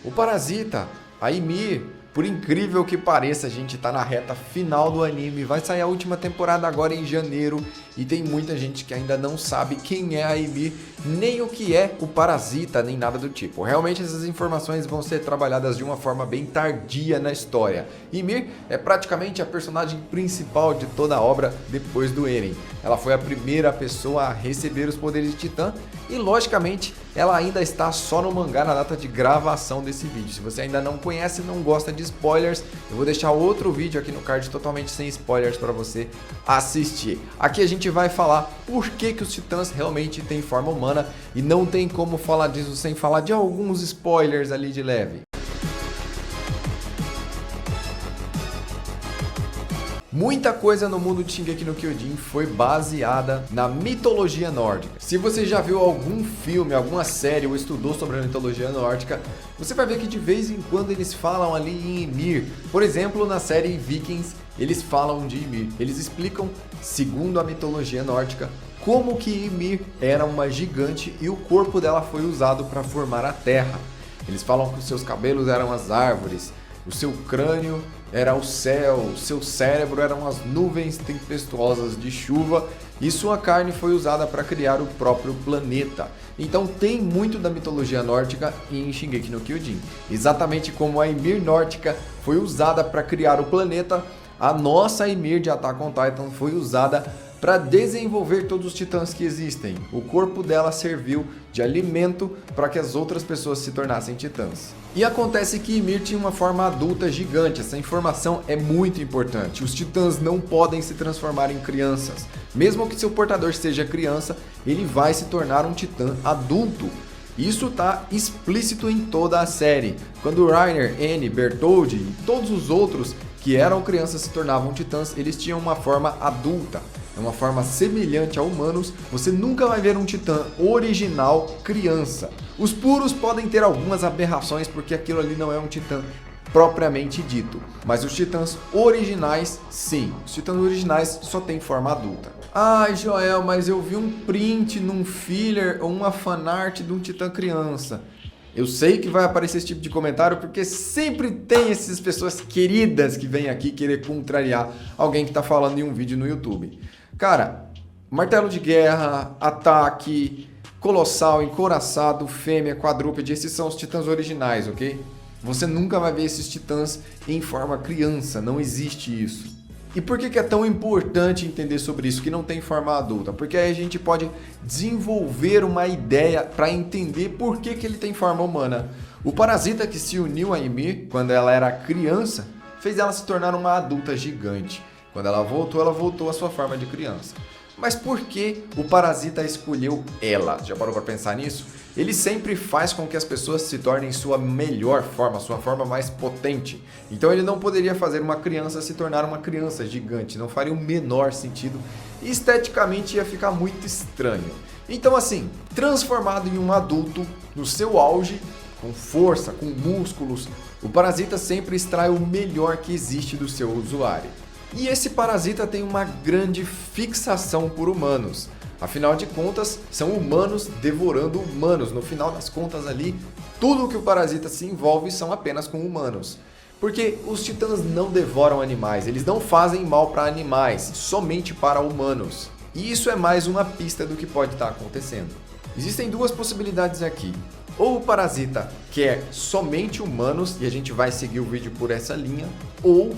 O Parasita, a Ymir, por incrível que pareça, a gente tá na reta final do anime, vai sair a última temporada agora em janeiro e tem muita gente que ainda não sabe quem é a Ymir, nem o que é o Parasita, nem nada do tipo. Realmente essas informações vão ser trabalhadas de uma forma bem tardia na história. Ymir é praticamente a personagem principal de toda a obra depois do Eren. Ela foi a primeira pessoa a receber os poderes de Titã e, logicamente, ela ainda está só no mangá na data de gravação desse vídeo. Se você ainda não conhece e não gosta de spoilers, eu vou deixar outro vídeo aqui no card totalmente sem spoilers para você assistir. Aqui a gente vai falar por que os Titãs realmente têm forma humana e não tem como falar disso sem falar de alguns spoilers ali de leve. Muita coisa no mundo de Shingeki no Kyojin foi baseada na mitologia nórdica. Se você já viu algum filme, alguma série ou estudou sobre a mitologia nórdica, você vai ver que de vez em quando eles falam ali em Ymir. Por exemplo, na série Vikings, eles falam de Ymir. Eles explicam, segundo a mitologia nórdica, como que Ymir era uma gigante e o corpo dela foi usado para formar a terra. Eles falam que os seus cabelos eram as árvores, o seu crânio era o céu, o seu cérebro eram as nuvens tempestuosas de chuva e sua carne foi usada para criar o próprio planeta. Então tem muito da mitologia nórdica em Shingeki no Kyojin. Exatamente como a Ymir nórdica foi usada para criar o planeta, a nossa Ymir de Attack on Titan foi usada para desenvolver todos os titãs que existem. O corpo dela serviu de alimento para que as outras pessoas se tornassem titãs. E acontece que Ymir tinha uma forma adulta gigante. Essa informação é muito importante. Os titãs não podem se transformar em crianças. Mesmo que seu portador seja criança, ele vai se tornar um titã adulto. Isso está explícito em toda a série. Quando Reiner, Annie, Bertholdt e todos os outros que eram crianças se tornavam titãs, eles tinham uma forma adulta. É uma forma semelhante a humanos, você nunca vai ver um titã original criança. Os puros podem ter algumas aberrações porque aquilo ali não é um titã propriamente dito. Mas os titãs originais, sim. Os titãs originais só têm forma adulta. Ai, Joel, mas eu vi um print num filler ou uma fanart de um titã criança. Eu sei que vai aparecer esse tipo de comentário porque sempre tem essas pessoas queridas que vêm aqui querer contrariar alguém que está falando em um vídeo no YouTube. Cara, martelo de guerra, ataque, colossal, encouraçado, fêmea, quadrúpede, esses são os titãs originais, ok? Você nunca vai ver esses titãs em forma criança, não existe isso. E por que é tão importante entender sobre isso, que não tem forma adulta? Porque aí a gente pode desenvolver uma ideia para entender por que ele tem forma humana. O Parasita que se uniu a Ymir quando ela era criança, fez ela se tornar uma adulta gigante. Quando ela voltou à sua forma de criança. Mas por que o Parasita escolheu ela? Já parou para pensar nisso? Ele sempre faz com que as pessoas se tornem sua melhor forma, sua forma mais potente. Então ele não poderia fazer uma criança se tornar uma criança gigante, não faria o menor sentido e esteticamente ia ficar muito estranho. Então assim, transformado em um adulto no seu auge, com força, com músculos, o Parasita sempre extrai o melhor que existe do seu usuário. E esse Parasita tem uma grande fixação por humanos. Afinal de contas, são humanos devorando humanos. No final das contas ali, tudo que o Parasita se envolve são apenas com humanos. Porque os titãs não devoram animais, eles não fazem mal para animais, somente para humanos. E isso é mais uma pista do que pode estar acontecendo. Existem duas possibilidades aqui. Ou o Parasita quer somente humanos, e a gente vai seguir o vídeo por essa linha, ou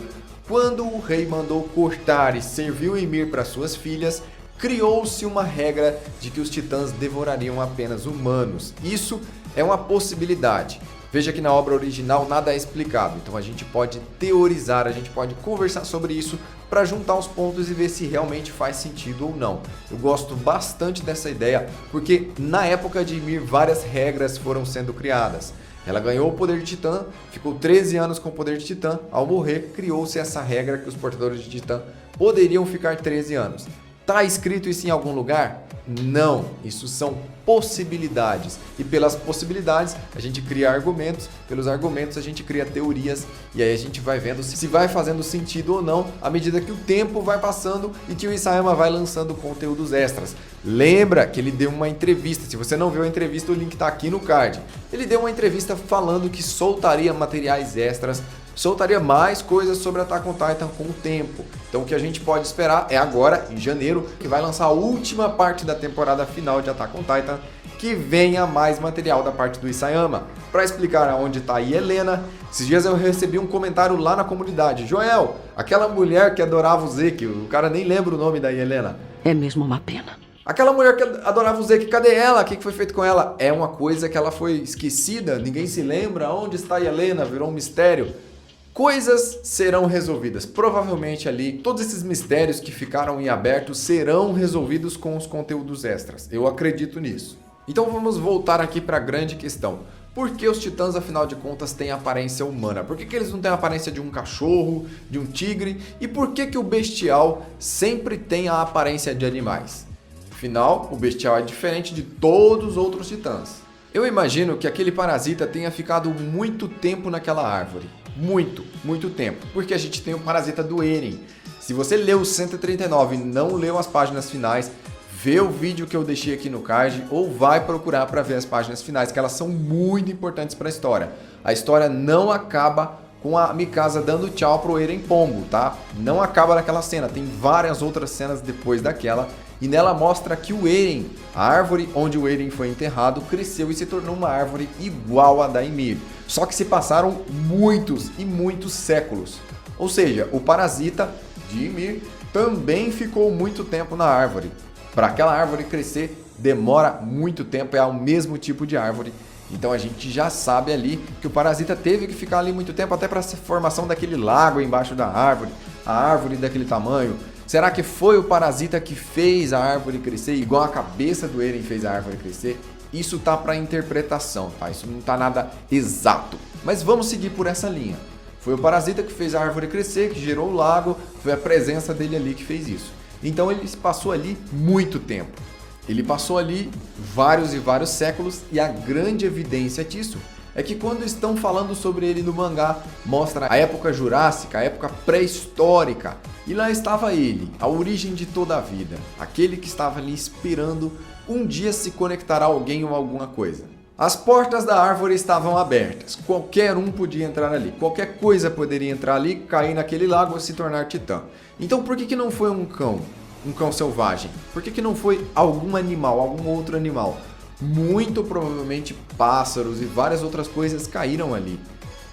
quando o rei mandou cortar e serviu Ymir para suas filhas, criou-se uma regra de que os titãs devorariam apenas humanos. Isso é uma possibilidade. Veja que na obra original nada é explicado, então a gente pode teorizar, a gente pode conversar sobre isso para juntar os pontos e ver se realmente faz sentido ou não. Eu gosto bastante dessa ideia porque na época de Ymir várias regras foram sendo criadas. Ela ganhou o poder de Titã, ficou 13 anos com o poder de Titã, ao morrer criou-se essa regra que os portadores de Titã poderiam ficar 13 anos. Tá escrito isso em algum lugar? Não, isso são possibilidades. E pelas possibilidades a gente cria argumentos, pelos argumentos a gente cria teorias e aí a gente vai vendo se vai fazendo sentido ou não à medida que o tempo vai passando e que o Isayama vai lançando conteúdos extras. Lembra que ele deu uma entrevista, se você não viu a entrevista o link está aqui no card. Ele deu uma entrevista falando que soltaria materiais extras, soltaria mais coisas sobre Attack on Titan com o tempo. Então o que a gente pode esperar é agora, em janeiro, que vai lançar a última parte da temporada final de Attack on Titan, que venha mais material da parte do Isayama. Para explicar aonde está a Helena, esses dias eu recebi um comentário lá na comunidade. Joel, aquela mulher que adorava o Zeke, o cara nem lembra o nome da Helena. É mesmo uma pena. Aquela mulher que adorava o Zeke, cadê ela? O que foi feito com ela? É uma coisa que ela foi esquecida, ninguém se lembra. Onde está a Helena? Virou um mistério. Coisas serão resolvidas. Provavelmente ali, todos esses mistérios que ficaram em aberto serão resolvidos com os conteúdos extras. Eu acredito nisso. Então vamos voltar aqui para a grande questão. Por que os titãs, afinal de contas, têm aparência humana? Por que eles não têm a aparência de um cachorro, de um tigre? E por que o bestial sempre tem a aparência de animais? Afinal, o bestial é diferente de todos os outros titãs. Eu imagino que aquele parasita tenha ficado muito tempo naquela árvore. Muito tempo. Porque a gente tem o parasita do Eren. Se você leu o 139 e não leu as páginas finais, vê o vídeo que eu deixei aqui no card ou vai procurar para ver as páginas finais, que elas são muito importantes para a história. A história não acaba com a Mikasa dando tchau pro Eren Pombo, tá? Não acaba naquela cena, tem várias outras cenas depois daquela. E nela mostra que o Eren, a árvore onde o Eren foi enterrado, cresceu e se tornou uma árvore igual a da Ymir. Só que se passaram muitos e muitos séculos. Ou seja, o parasita de Ymir também ficou muito tempo na árvore. Para aquela árvore crescer, demora muito tempo, é o mesmo tipo de árvore. Então a gente já sabe ali que o parasita teve que ficar ali muito tempo até para a formação daquele lago embaixo da árvore, a árvore daquele tamanho. Será que foi o parasita que fez a árvore crescer, igual a cabeça do Eren fez a árvore crescer? Isso tá para interpretação, tá? Isso não tá nada exato. Mas vamos seguir por essa linha. Foi o parasita que fez a árvore crescer, que gerou o lago, foi a presença dele ali que fez isso. Então ele passou ali muito tempo. Ele passou ali vários e vários séculos e a grande evidência disso é que quando estão falando sobre ele no mangá, mostra a época jurássica, a época pré-histórica. E lá estava ele, a origem de toda a vida, aquele que estava ali esperando um dia se conectar a alguém ou alguma coisa. As portas da árvore estavam abertas, qualquer um podia entrar ali, qualquer coisa poderia entrar ali, cair naquele lago e se tornar titã. Então por que não foi um cão selvagem? Por que não foi algum animal, algum outro animal? Muito provavelmente pássaros e várias outras coisas caíram ali.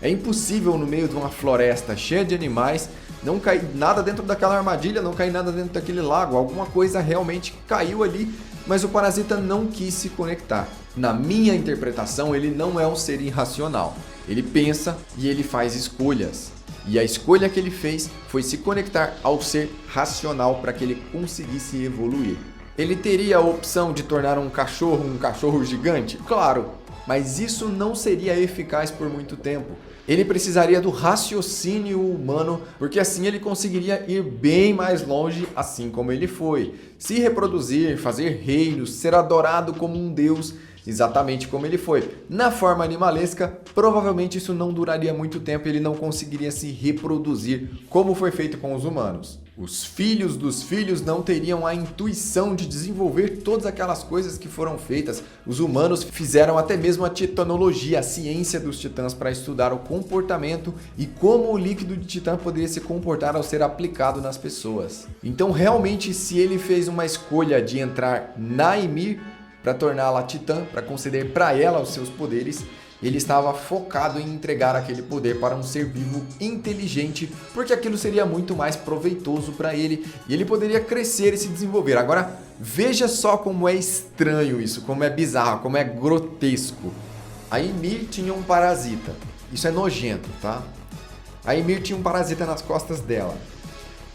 É impossível no meio de uma floresta cheia de animais não cair nada dentro daquela armadilha, não cair nada dentro daquele lago. Alguma coisa realmente caiu ali, mas o parasita não quis se conectar. Na minha interpretação, ele não é um ser irracional. Ele pensa e ele faz escolhas. E a escolha que ele fez foi se conectar ao ser racional para que ele conseguisse evoluir. Ele teria a opção de tornar um cachorro gigante? Claro, mas isso não seria eficaz por muito tempo. Ele precisaria do raciocínio humano, porque assim ele conseguiria ir bem mais longe, assim como ele foi. Se reproduzir, fazer reinos, ser adorado como um deus, exatamente como ele foi. Na forma animalesca, provavelmente isso não duraria muito tempo e ele não conseguiria se reproduzir como foi feito com os humanos. Os filhos dos filhos não teriam a intuição de desenvolver todas aquelas coisas que foram feitas. Os humanos fizeram até mesmo a titanologia, a ciência dos titãs, para estudar o comportamento e como o líquido de titã poderia se comportar ao ser aplicado nas pessoas. Então realmente, se ele fez uma escolha de entrar na Ymir para torná-la titã, para conceder para ela os seus poderes, ele estava focado em entregar aquele poder para um ser vivo inteligente, porque aquilo seria muito mais proveitoso para ele e ele poderia crescer e se desenvolver. Agora, veja só como é estranho isso, como é bizarro, como é grotesco. A Ymir tinha um parasita. Isso é nojento, tá? A Ymir tinha um parasita nas costas dela.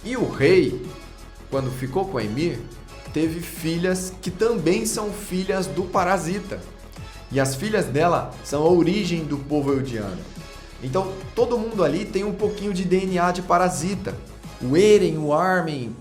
E o rei, quando ficou com a Ymir, teve filhas que também são filhas do parasita. E as filhas dela são a origem do povo eldiano. Então todo mundo ali tem um pouquinho de DNA de parasita. O Eren, o Armin,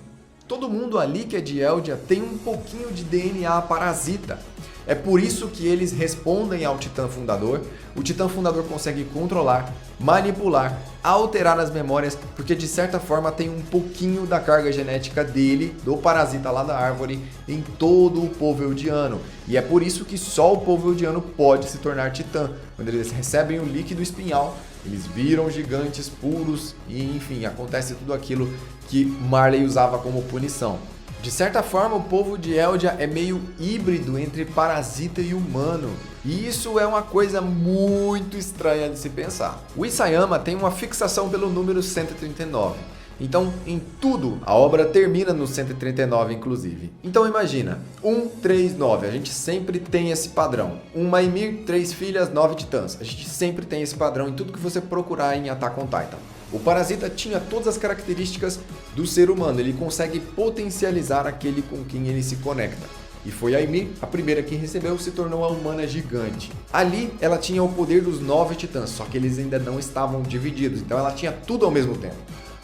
Todo mundo ali que é de Eldia tem um pouquinho de DNA parasita. É por isso que eles respondem ao Titã Fundador. O Titã Fundador consegue controlar, manipular, alterar as memórias, porque de certa forma tem um pouquinho da carga genética dele, do parasita lá da árvore, em todo o povo eldiano. E é por isso que só o povo eldiano pode se tornar Titã. Quando eles recebem o líquido espinhal, eles viram gigantes puros e, enfim, acontece tudo aquilo que Marley usava como punição. De certa forma, o povo de Eldia é meio híbrido entre parasita e humano. E isso é uma coisa muito estranha de se pensar. O Isayama tem uma fixação pelo número 139. Então, em tudo, a obra termina no 139, inclusive. Então imagina, 139, a gente sempre tem esse padrão. Uma Ymir, 3 filhas, 9 titãs. A gente sempre tem esse padrão em tudo que você procurar em Attack on Titan. O parasita tinha todas as características do ser humano, ele consegue potencializar aquele com quem ele se conecta. E foi a Ymir, a primeira que recebeu, se tornou a humana gigante. Ali ela tinha o poder dos 9 titãs, só que eles ainda não estavam divididos, então ela tinha tudo ao mesmo tempo.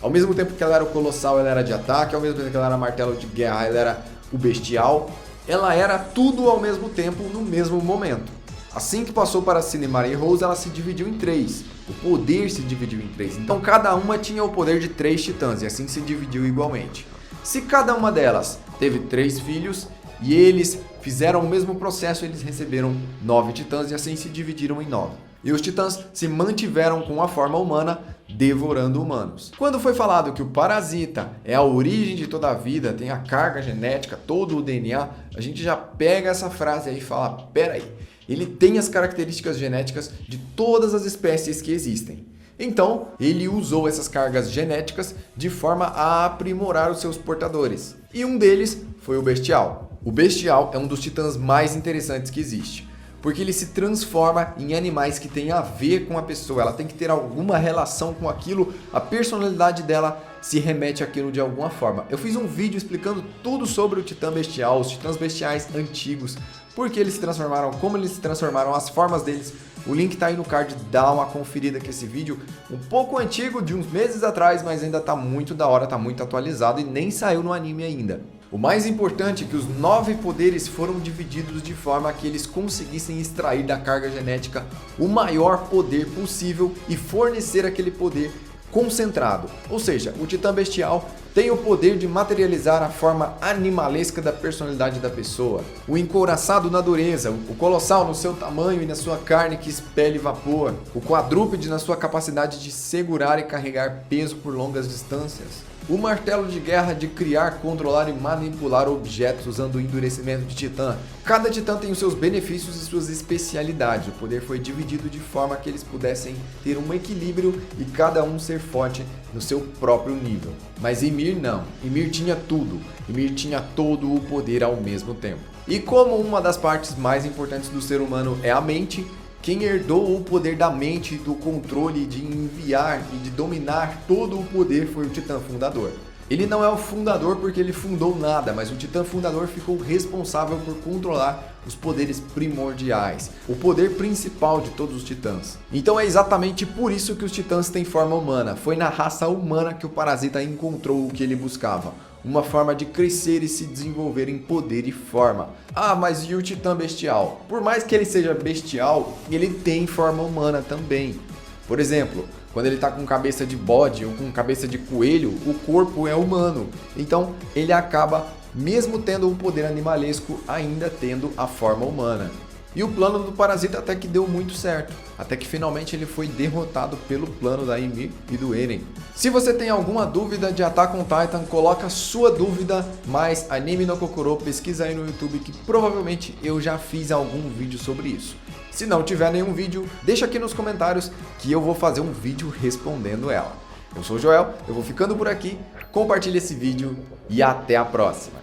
Ao mesmo tempo que ela era o colossal, ela era de ataque, ao mesmo tempo que ela era martelo de guerra, ela era o bestial. Ela era tudo ao mesmo tempo, no mesmo momento. Assim que passou para Cinemar e Rose, ela se dividiu em 3. O poder se dividiu em 3. Então cada uma tinha o poder de 3 titãs e assim se dividiu igualmente. Se cada uma delas teve 3 filhos e eles fizeram o mesmo processo, eles receberam 9 titãs e assim se dividiram em 9. E os titãs se mantiveram com a forma humana, devorando humanos. Quando foi falado que o parasita é a origem de toda a vida, tem a carga genética, todo o DNA, a gente já pega essa frase aí e fala, peraí, ele tem as características genéticas de todas as espécies que existem. Então, ele usou essas cargas genéticas de forma a aprimorar os seus portadores. E um deles foi o Bestial. O Bestial é um dos titãs mais interessantes que existe, porque ele se transforma em animais que têm a ver com a pessoa, ela tem que ter alguma relação com aquilo, a personalidade dela se remete àquilo de alguma forma. Eu fiz um vídeo explicando tudo sobre o Titã Bestial, os titãs bestiais antigos, por que eles se transformaram, como eles se transformaram, as formas deles. O link tá aí no card, dá uma conferida que esse vídeo um pouco antigo, de uns meses atrás, mas ainda tá muito da hora, tá muito atualizado e nem saiu no anime ainda. O mais importante é que os 9 poderes foram divididos de forma que eles conseguissem extrair da carga genética o maior poder possível e fornecer aquele poder concentrado. Ou seja, o Titã Bestial tem o poder de materializar a forma animalesca da personalidade da pessoa. O encouraçado na dureza, o colossal no seu tamanho e na sua carne que expele vapor. O quadrúpede na sua capacidade de segurar e carregar peso por longas distâncias. O martelo de guerra de criar, controlar e manipular objetos usando o endurecimento de Titã. Cada Titã tem os seus benefícios e suas especialidades. O poder foi dividido de forma que eles pudessem ter um equilíbrio e cada um ser forte no seu próprio nível. Mas Ymir não. Ymir tinha tudo. Ymir tinha todo o poder ao mesmo tempo. E como uma das partes mais importantes do ser humano é a mente, quem herdou o poder da mente, do controle, de enviar e de dominar todo o poder foi o Titã Fundador. Ele não é o fundador porque ele fundou nada, mas o Titã Fundador ficou responsável por controlar os poderes primordiais, o poder principal de todos os titãs. Então é exatamente por isso que os titãs têm forma humana. Foi na raça humana que o parasita encontrou o que ele buscava. Uma forma de crescer e se desenvolver em poder e forma. Ah, mas e o Titã Bestial? Por mais que ele seja bestial, ele tem forma humana também. Por exemplo, quando ele está com cabeça de bode ou com cabeça de coelho, o corpo é humano. Então ele acaba, mesmo tendo o poder animalesco, ainda tendo a forma humana. E o plano do parasita até que deu muito certo, até que finalmente ele foi derrotado pelo plano da Ymir e do Eren. Se você tem alguma dúvida de Attack on Titan, coloca sua dúvida, mais Anime no Kokoro, pesquisa aí no YouTube que provavelmente eu já fiz algum vídeo sobre isso. Se não tiver nenhum vídeo, deixa aqui nos comentários que eu vou fazer um vídeo respondendo ela. Eu sou o Joel, eu vou ficando por aqui, compartilhe esse vídeo e até a próxima!